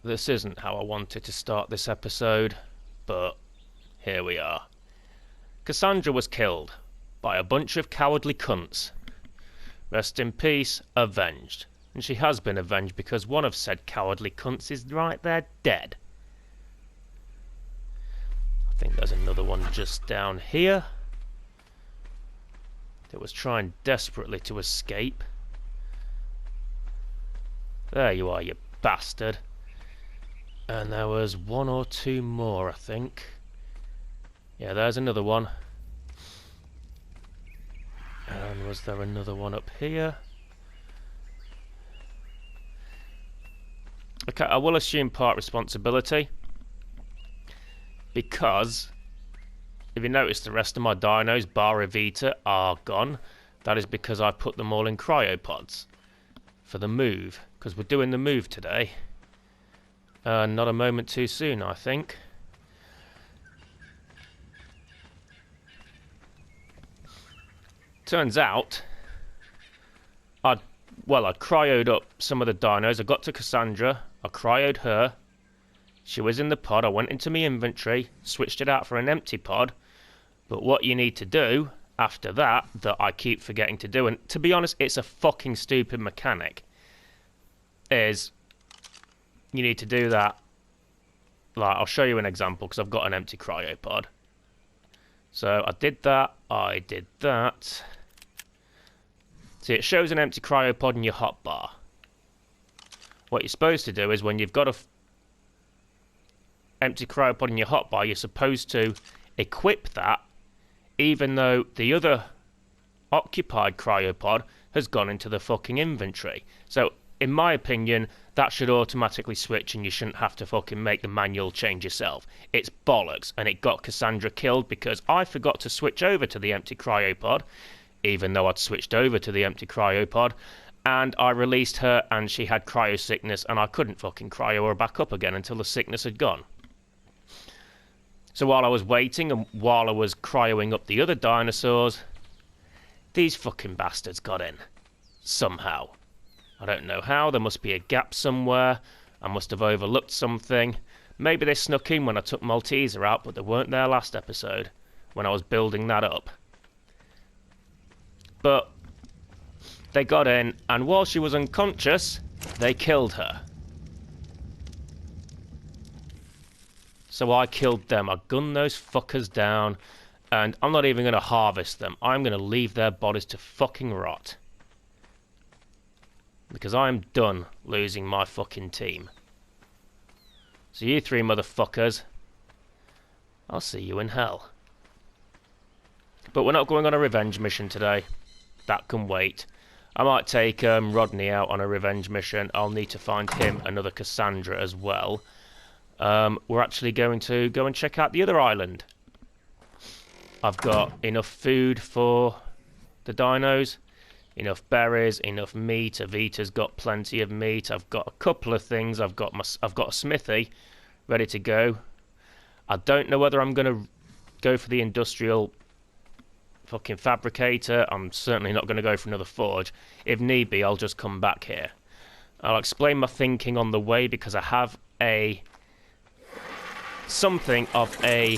this isn't how I wanted to start this episode, but here we are. Cassandra was killed by a bunch of cowardly cunts. Rest in peace, avenged. And she has been avenged because one of said cowardly cunts is right there dead. I think there's another one just down here that was trying desperately to escape. There you are, you bastard. And there was one or two more, I think. Yeah, there's another one. And was there another one up here? Okay, I will assume part responsibility. Because, if you notice, the rest of my dinos, bar Evita, are gone. That is because I put them all in cryopods. For the move. Because we're doing the move today. Not a moment too soon, I think. Turns out, I'd cryoed up some of the dinos. I got to Cassandra, I cryoed her. She was in the pod, I went into my inventory, switched it out for an empty pod. But what you need to do after that I keep forgetting to do, and to be honest, it's a fucking stupid mechanic, is you need to do that. Like, I'll show you an example because I've got an empty cryopod. So I did that, I did that. See, it shows an empty cryopod in your hotbar. What you're supposed to do is when you've got a empty cryopod in your hotbar, you're supposed to equip that even though the other occupied cryopod has gone into the fucking inventory. So, in my opinion, that should automatically switch and you shouldn't have to fucking make the manual change yourself. It's bollocks, and it got Cassandra killed because I forgot to switch over to the empty cryopod, even though I'd switched over to the empty cryopod, and I released her and she had cryo sickness and I couldn't fucking cryo her back up again until the sickness had gone. So while I was waiting and while I was cryoing up the other dinosaurs, these fucking bastards got in. Somehow. I don't know how, there must be a gap somewhere, I must have overlooked something. Maybe they snuck in when I took Malteser out, but they weren't there last episode, when I was building that up. But they got in, and while she was unconscious, they killed her. So I killed them, I gunned those fuckers down, and I'm not even going to harvest them, I'm going to leave their bodies to fucking rot. Because I'm done losing my fucking team. So you three motherfuckers, I'll see you in hell. But we're not going on a revenge mission today. That can wait. I might take Rodney out on a revenge mission. I'll need to find him another Cassandra as well. We're actually going to go and check out the other island. I've got enough food for the dinos. Enough berries, enough meat. Evita's got plenty of meat. I've got a couple of things. I've got a smithy ready to go. I don't know whether I'm going to go for the industrial fucking fabricator. I'm certainly not going to go for another forge. If need be, I'll just come back here. I'll explain my thinking on the way because I have something of a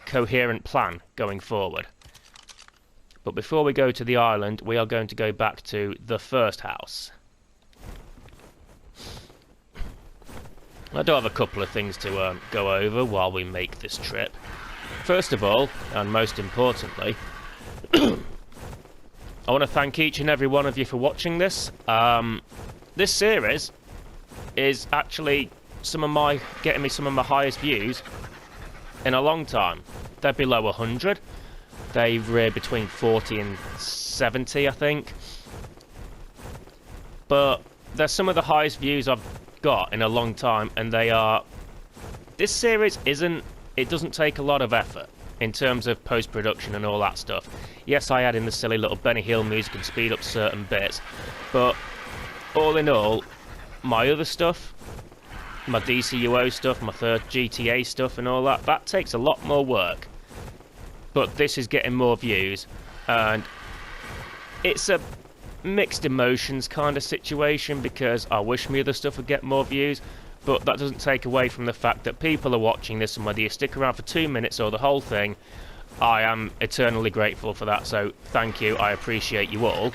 coherent plan going forward. But before we go to the island, we are going to go back to the first house. I do have a couple of things to go over while we make this trip. First of all, and most importantly, I want to thank each and every one of you for watching this. This series is actually getting me some of my highest views in a long time. They're below 100. They rear between 40 and 70, I think. But they're some of the highest views I've got in a long time, and they are... This series it doesn't take a lot of effort in terms of post-production and all that stuff. Yes, I add in the silly little Benny Hill music and speed up certain bits, but all in all, my other stuff, my DCUO stuff, my third GTA stuff and all that, that takes a lot more work. But this is getting more views, and it's a mixed emotions kind of situation because I wish my other stuff would get more views, but that doesn't take away from the fact that people are watching this, and whether you stick around for 2 minutes or the whole thing, I am eternally grateful for that, so thank you, I appreciate you all.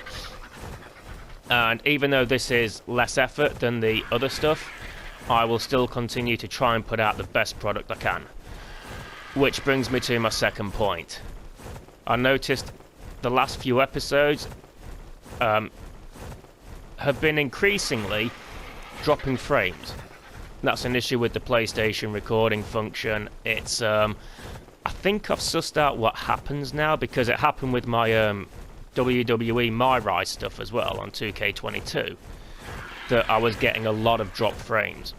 And even though this is less effort than the other stuff, I will still continue to try and put out the best product I can. Which brings me to my second point. I noticed the last few episodes have been increasingly dropping frames. That's an issue with the PlayStation recording function. It's I think I've sussed out what happens now, because it happened with my WWE My Rise stuff as well on 2K22, that I was getting a lot of drop frames,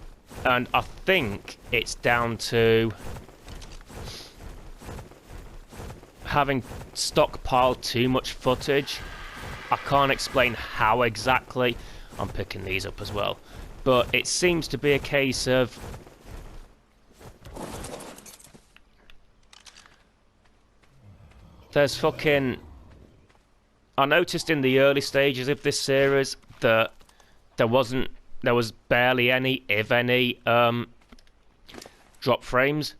and I think it's down to having stockpiled too much footage. I can't explain how exactly. I'm picking these up as well, but it seems to be a case of there's fucking... I noticed in the early stages of this series that there was barely any, if any, drop frames,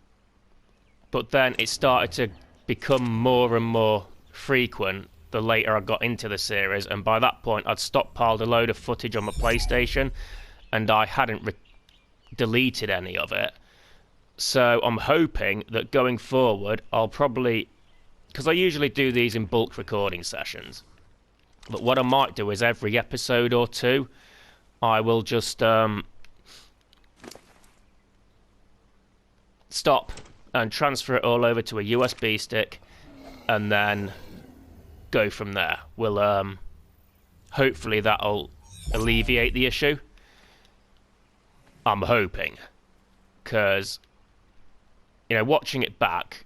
but then it started to become more and more frequent the later I got into the series, and by that point I'd stockpiled a load of footage on my PlayStation and I hadn't deleted any of it. So I'm hoping that going forward I'll probably, because I usually do these in bulk recording sessions, but what I might do is every episode or two I will just stop and transfer it all over to a USB stick and then go from there. We'll hopefully that'll alleviate the issue. I'm hoping, because you know, watching it back,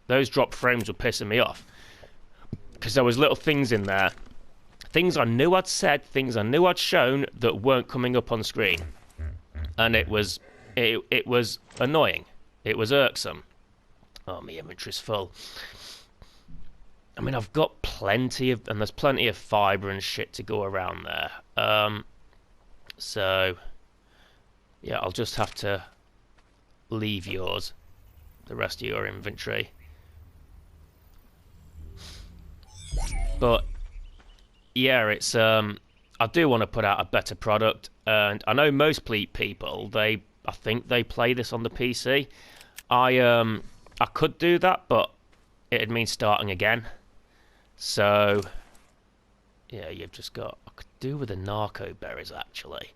those drop frames were pissing me off, because there was little things in there, things I knew I'd said, things I knew I'd shown that weren't coming up on screen, and it was annoying. It was irksome. Oh, my inventory's full. I mean, I've got plenty of, and there's plenty of fibre and shit to go around there. So, yeah, I'll just have to leave yours, the rest of your inventory. But, yeah, it's, I do want to put out a better product, and I know most people, I think they play this on the PC. I could do that, but it'd mean starting again. So, yeah, you've just got... I could do with the narco berries, actually,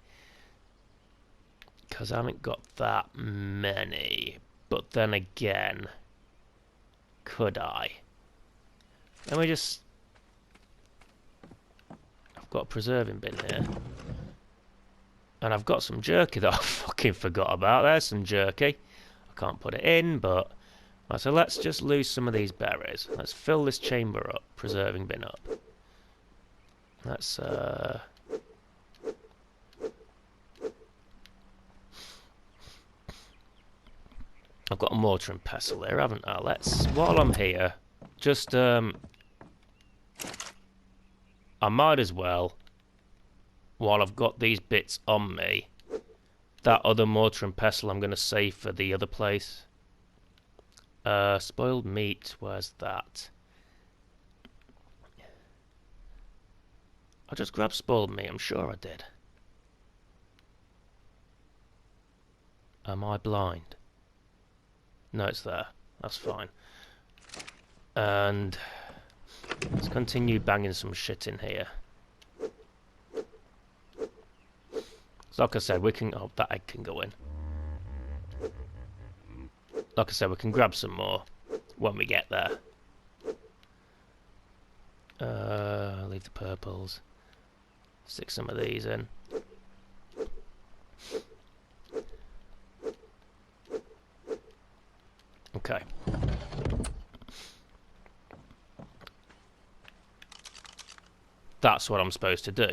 because I haven't got that many. But then again, could I? Let me just... I've got a preserving bin here. And I've got some jerky that I fucking forgot about. There's some jerky. I can't put it in, but... Right, so let's just lose some of these berries. Let's fill this chamber up, preserving bin up. Let's, I've got a mortar and pestle here, haven't I? Let's, while I'm here, just, I might as well, while I've got these bits on me, that other mortar and pestle I'm going to save for the other place. Spoiled meat, where's that? I just grabbed spoiled meat, I'm sure I did. Am I blind? No, it's there. That's fine. And let's continue banging some shit in here. So like I said, we can... Oh, that egg can go in. Like I said, we can grab some more when we get there. Leave the purples. Stick some of these in. Okay. That's what I'm supposed to do.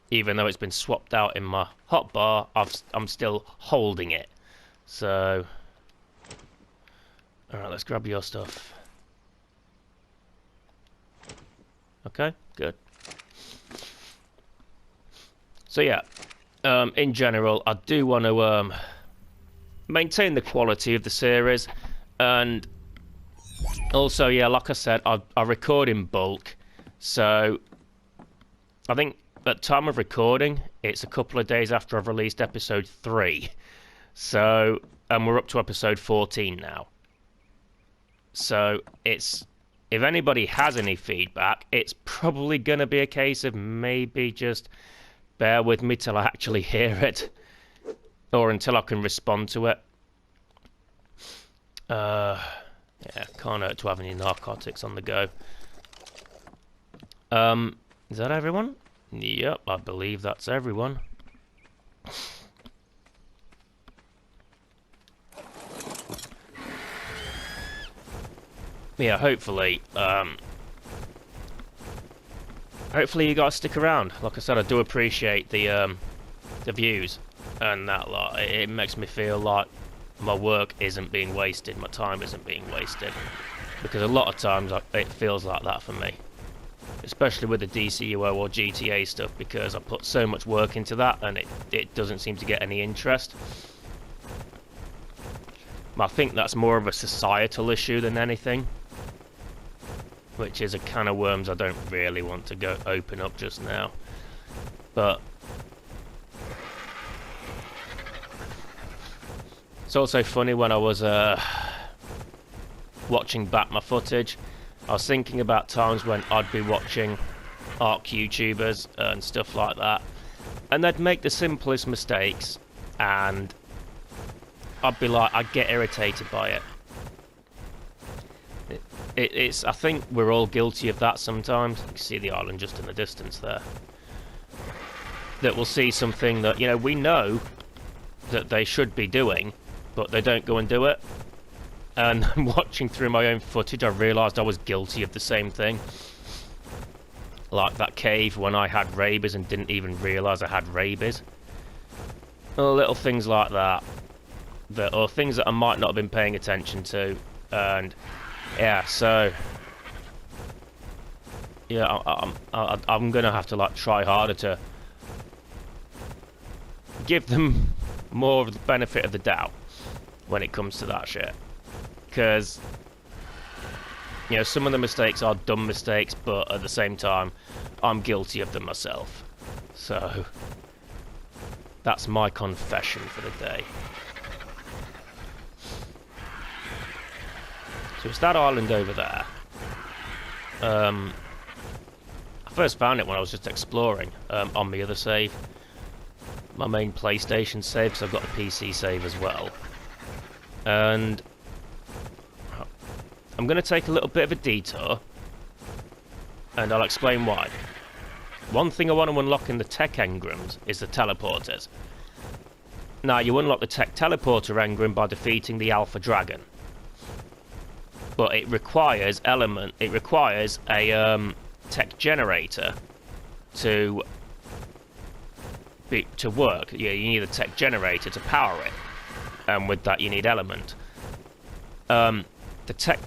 Even though it's been swapped out in my hotbar, I'm still holding it. So... Alright, let's grab your stuff. Okay, good. So yeah, In general, I do want to maintain the quality of the series, and also, yeah, like I said, I record in bulk, so I think at time of recording, it's a couple of days after I've released episode 3, so, and we're up to episode 14 now. So it's, if anybody has any feedback, it's probably going to be a case of maybe just bear with me till I actually hear it, or until I can respond to it. Yeah, can't hurt to have any narcotics on the go. Is that everyone? Yep, I believe that's everyone. Yeah, hopefully you guys stick around. Like I said, I do appreciate the views and that lot. It makes me feel like my work isn't being wasted, my time isn't being wasted, because a lot of times it feels like that for me, especially with the DCUO or GTA stuff, because I put so much work into that and it doesn't seem to get any interest. I think that's more of a societal issue than anything, which is a can of worms I don't really want to go open up just now. But it's also funny, when I was watching back my footage, I was thinking about times when I'd be watching ARC YouTubers and stuff like that, and they'd make the simplest mistakes, and I'd be like, I'd get irritated by it. It's, I think we're all guilty of that sometimes. You can see the island just in the distance there. That we'll see something that, you know, we know that they should be doing, but they don't go and do it. And watching through my own footage, I realised I was guilty of the same thing. Like that cave when I had rabies and didn't even realise I had rabies. Or little things like that. Or things that I might not have been paying attention to. And yeah, so yeah, I'm gonna have to like try harder to give them more of the benefit of the doubt when it comes to that shit, because you know, some of the mistakes are dumb mistakes, but at the same time I'm guilty of them myself. So that's my confession for the day. So it's that island over there. I first found it when I was just exploring on my other save. My main PlayStation save, because I've got a PC save as well. And I'm going to take a little bit of a detour, and I'll explain why. One thing I want to unlock in the tech engrams is the teleporters. Now, you unlock the tech teleporter engram by defeating the Alpha Dragon. But it requires a tech generator to work. Yeah, you need a tech generator to power it, and with that you need element. The tech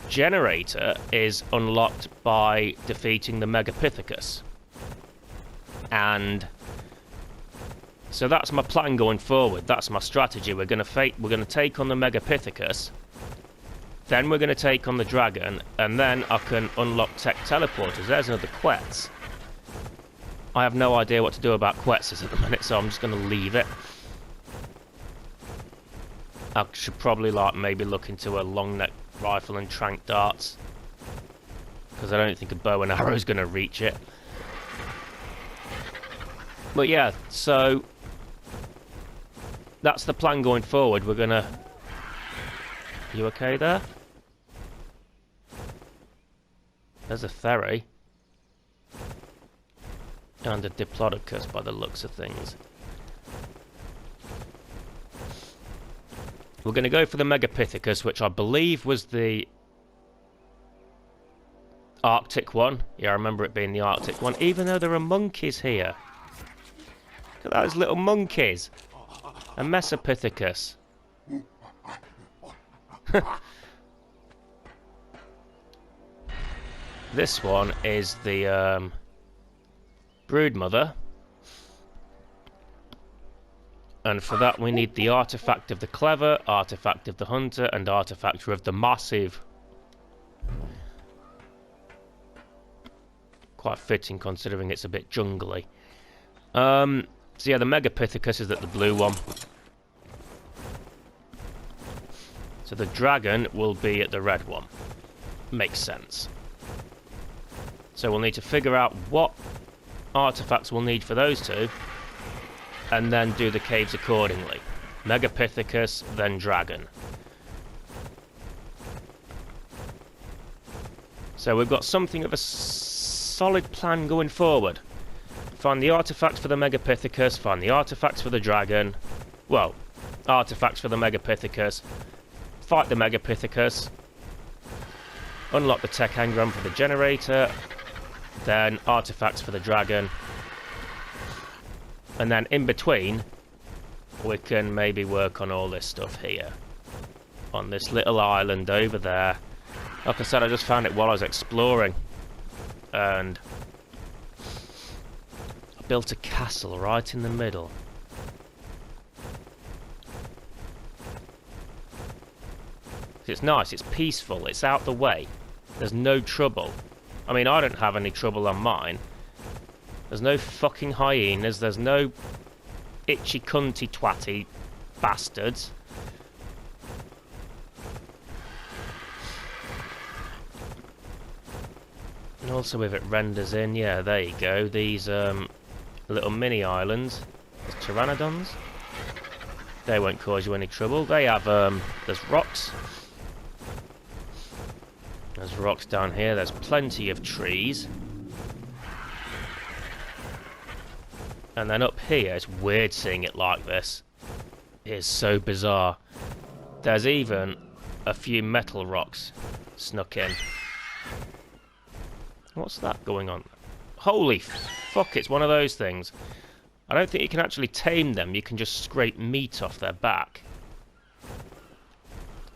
generator is unlocked by defeating the Megapithecus, and so that's my plan going forward. That's my strategy. We're gonna take on the Megapithecus. Then we're going to take on the dragon, and then I can unlock tech teleporters. There's another Quetz. I have no idea what to do about Quetzes at the minute, so I'm just going to leave it. I should probably like maybe look into a long neck rifle and trank darts, because I don't think a bow and arrow is going to reach it. But yeah, so that's the plan going forward. We're going to... You okay there? There's a ferry. And a Diplodocus by the looks of things. We're going to go for the Megapithecus, which I believe was the Arctic one. Yeah, I remember it being the Arctic one, even though there are monkeys here. Look at those little monkeys. A Mesopithecus. This one is the broodmother. And for that we need the artifact of the clever, artifact of the hunter, and artifact of the massive. Quite fitting considering it's a bit jungly. So yeah, the Megapithecus is at the blue one. So the dragon will be at the red one. Makes sense. So we'll need to figure out what artifacts we'll need for those two, and then do the caves accordingly. Megapithecus, then dragon. So we've got something of a solid plan going forward. Find the artifacts for the Megapithecus, find the artifacts for the dragon. Well, artifacts for the Megapithecus. Fight the Megapithecus. Unlock the tech engram for the generator. Then artifacts for the dragon. And then in between, we can maybe work on all this stuff here. On this little island over there. Like I said, I just found it while I was exploring. And I built a castle right in the middle. It's nice, it's peaceful, it's out the way. There's no trouble. I mean, I don't have any trouble on mine. There's no fucking hyenas, there's no itchy cunty twatty bastards. And also if it renders in, yeah, there you go, these little mini islands. There's pteranodons. They won't cause you any trouble. They have, there's rocks. There's rocks down here, there's plenty of trees. And then up here, it's weird seeing it like this. It is so bizarre. There's even a few metal rocks snuck in. What's that going on? Holy fuck, it's one of those things. I don't think you can actually tame them, you can just scrape meat off their back.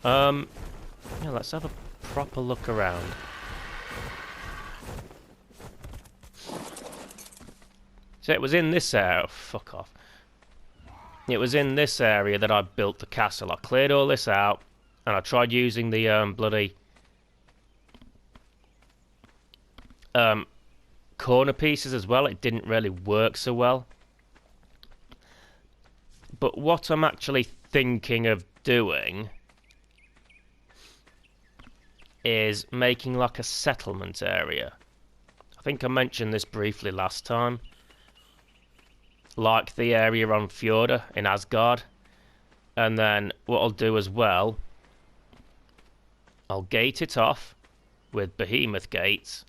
Yeah, let's have a proper look around. So it was in this area. Oh, fuck off. It was in this area that I built the castle. I cleared all this out, and I tried using the bloody corner pieces as well. It didn't really work so well. But what I'm actually thinking of doing is making like a settlement area. I think I mentioned this briefly last time. Like the area on Fjorda in Asgard. And then what I'll do as well, I'll gate it off with behemoth gates.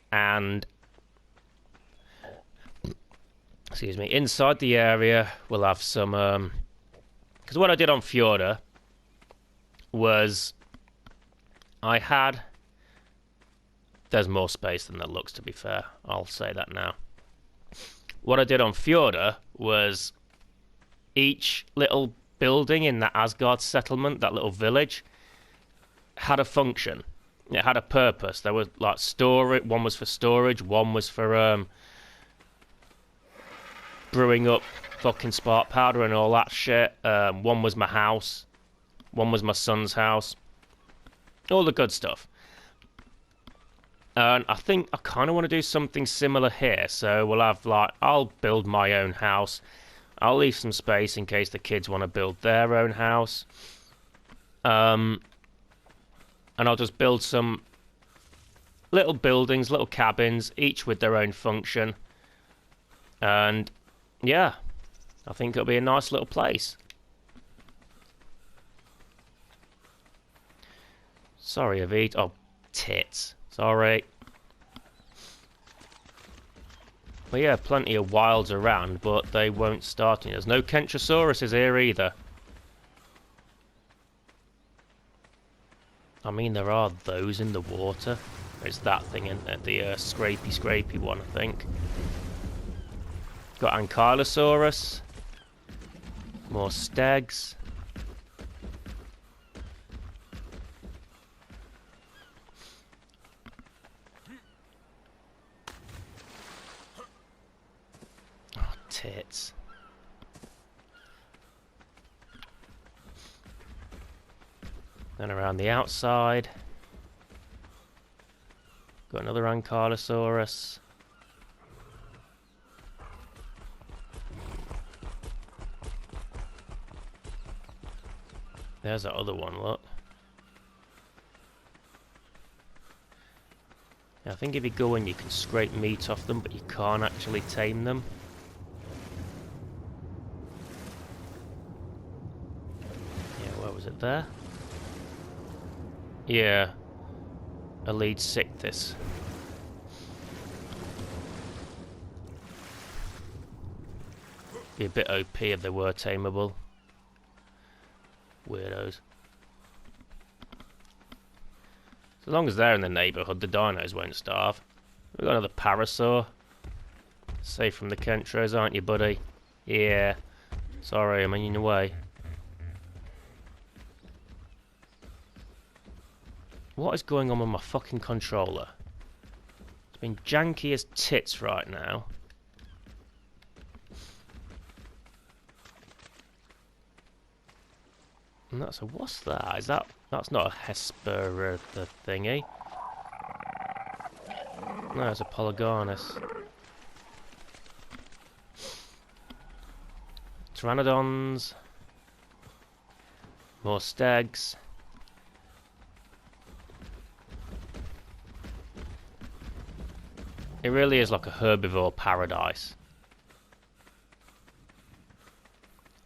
And excuse me, inside the area we'll have some because what I did on Fjorda was there's more space than there looks, to be fair. I'll say that now. What I did on Fjorda was each little building in that Asgard settlement, that little village, had a function. It had a purpose. There was like storage. One was for storage. One was for brewing up fucking spark powder and all that shit. One was my house. One was my son's house. All the good stuff. And I think I kind of want to do something similar here. So we'll have like, I'll build my own house. I'll leave some space in case the kids want to build their own house. And I'll just build some little buildings, little cabins, each with their own function. And yeah, I think it'll be a nice little place. Sorry, Avid. Oh, tits. Sorry. Well, yeah, plenty of wilds around, but they won't start. There's no Kentrosauruses here either. I mean, there are those in the water. There's that thing in there, the scrapey one, I think. Got Ankylosaurus. More stegs. Oh, tits. Then around the outside. Got another Ankylosaurus. There's that other one, look. I think if you go in you can scrape meat off them, but you can't actually tame them. Yeah, where was it there? Yeah. Elite Sictus. Be a bit OP if they were tameable. Weirdos. As long as they're in the neighbourhood, the dinos won't starve. We've got another parasaur. Safe from the Kentros, aren't you, buddy? Yeah. Sorry, I'm in your way. What is going on with my fucking controller? It's been janky as tits right now. And that's a... what's that? Is that... that's not a Hesper thingy. No, it's a Polygonus. Pteranodons. More stegs. It really is like a herbivore paradise.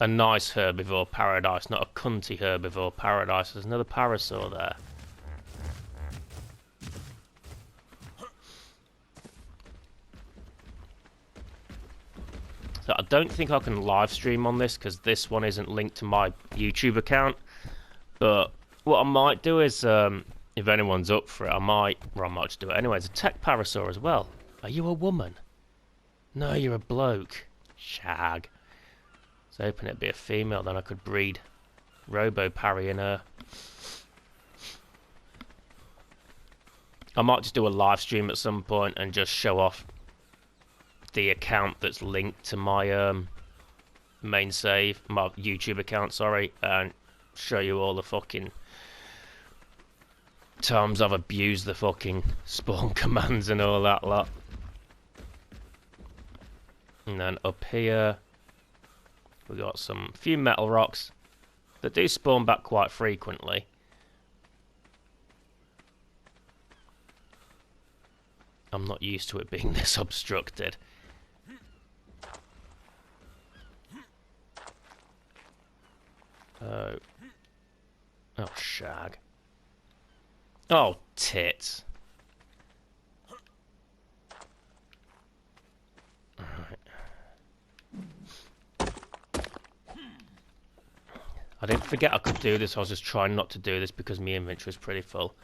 A nice herbivore paradise, not a cunty herbivore paradise. There's another parasaur there. So I don't think I can live stream on this because this one isn't linked to my YouTube account. But what I might do is, if anyone's up for it, I might just do it anyway. It's a tech parasaur as well. Are you a woman? No, you're a bloke. Shag. I was hoping it'd be a female, then I could breed Robo-Parry in her. I might just do a live stream at some point and just show off the account that's linked to my main save, my YouTube account, sorry, and show you all the fucking times I've abused the fucking spawn commands and all that lot. And then up here we got some few metal rocks that do spawn back quite frequently. I'm not used to it being this obstructed. Oh, shag. Oh, tits. Alright. I didn't forget I could do this, I was just trying not to do this because my inventory was pretty full.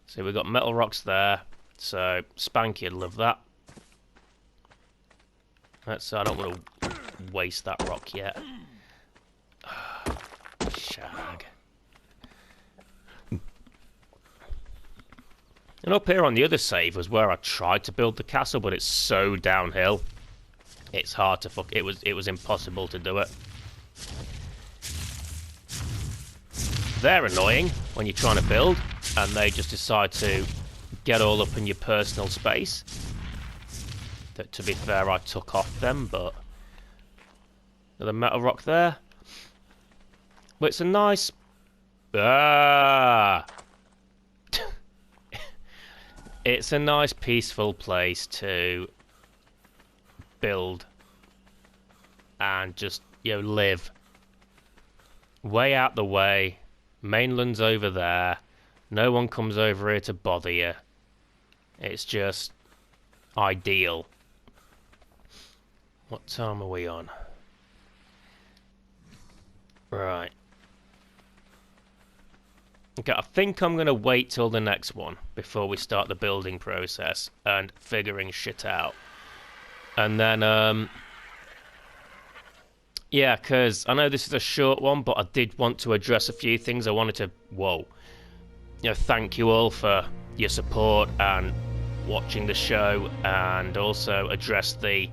So we've got metal rocks there, so Spanky'd love that. I don't want to waste that rock yet. Shag. And up here on the other save was where I tried to build the castle, but it's so downhill. It's hard to fuck. It was impossible to do it. They're annoying when you're trying to build, and they just decide to get all up in your personal space. That, to be fair, I took off them, but another metal rock there. But it's a nice... It's a nice peaceful place to build and just, you know, live. Way out the way. Mainland's over there. No one comes over here to bother you. It's just ideal. What time are we on? Right. Okay, I think I'm going to wait till the next one before we start the building process and figuring shit out. And then, yeah, because I know this is a short one, but I did want to address a few things. I wanted to, thank you all for your support and watching the show, and also address the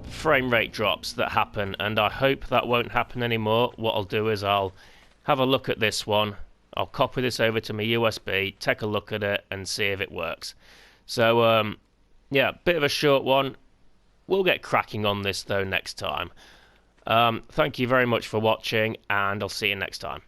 frame rate drops that happen, and I hope that won't happen anymore. What I'll do is I'll have a look at this one. I'll copy this over to my USB, take a look at it, and see if it works. So, yeah, bit of a short one. We'll get cracking on this, though, next time. Thank you very much for watching, and I'll see you next time.